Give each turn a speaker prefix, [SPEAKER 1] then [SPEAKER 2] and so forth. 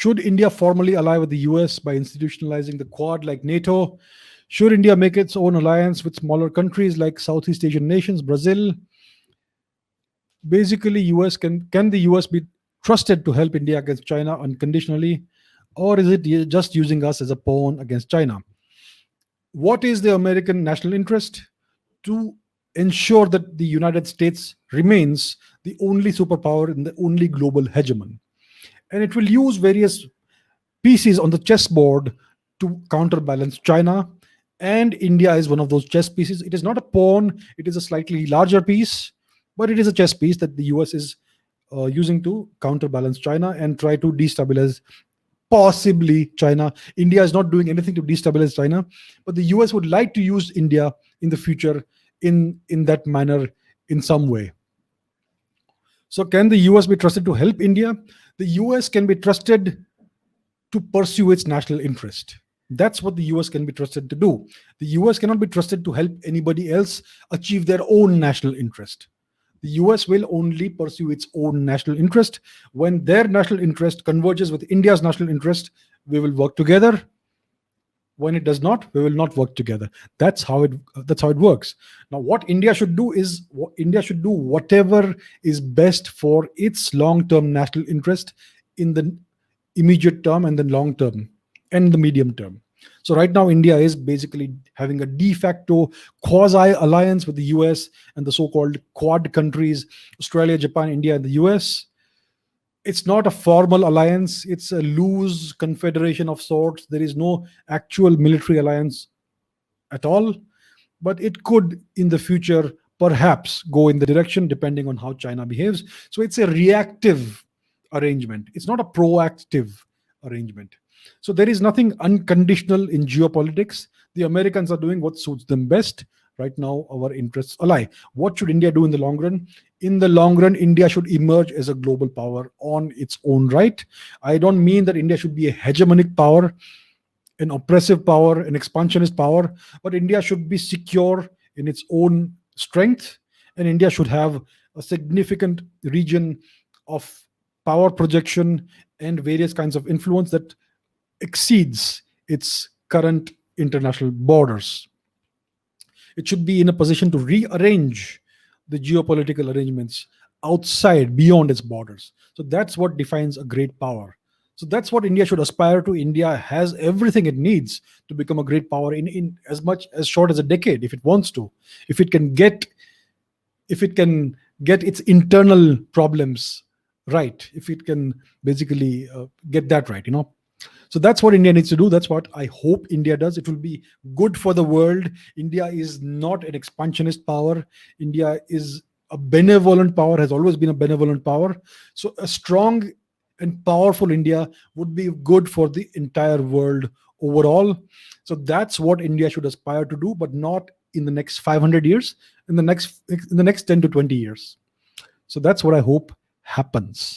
[SPEAKER 1] Should India formally ally with the US by institutionalizing the Quad like NATO? Should India make its own alliance with smaller countries like Southeast Asian nations, Brazil? Basically, US can the US be trusted to help India against China unconditionally, or is it just using us as a pawn against China? What is the American national interest? To ensure that the United States remains the only superpower and the only global hegemon. And it will use various pieces on the chessboard to counterbalance China. And India is one of those chess pieces. It is not a pawn, it is a slightly larger piece, but it is a chess piece that the US is using to counterbalance China and try to destabilize possibly China. India is not doing anything to destabilize China, but the US would like to use India in the future in that manner in some way. So can the US be trusted to help India? The US can be trusted to pursue its national interest. That's what the US can be trusted to do. The US cannot be trusted to help anybody else achieve their own national interest. The US will only pursue its own national interest. When their national interest converges with India's national interest, we will work together. When it does not, we will not work together. That's how it works. Now, what India should do is India should do whatever is best for its long-term national interest in the immediate term and the long term and the medium term. So right now, India is basically having a de facto quasi alliance with the US and the so-called Quad countries: Australia, Japan, India, and the US. It's not a formal alliance, it's a loose confederation of sorts. There is no actual military alliance at all, but it could in the future perhaps go in the direction depending on how China behaves. So it's a reactive arrangement, it's not a proactive arrangement. So there is nothing unconditional in geopolitics. The Americans are doing what suits them best. Right now, our interests ally. What should India do in the long run? In the long run, India should emerge as a global power on its own right. I don't mean that India should be a hegemonic power, an oppressive power, an expansionist power, but India should be secure in its own strength, and India should have a significant region of power projection and various kinds of influence that exceeds its current international borders. It should be in a position to rearrange the geopolitical arrangements outside, beyond its borders. So that's what defines a great power. So that's what India should aspire to. India has everything it needs to become a great power in as much as short as a decade, if it wants to. If it can get its internal problems right, if it can basically get that right. So that's what India needs to do. That's what I hope India does. It will be good for the world. India is not an expansionist power. India is a benevolent power, has always been a benevolent power. So a strong and powerful India would be good for the entire world overall. So that's what India should aspire to do, but not in the next 500 years, in the next 10 to 20 years. So that's what I hope happens.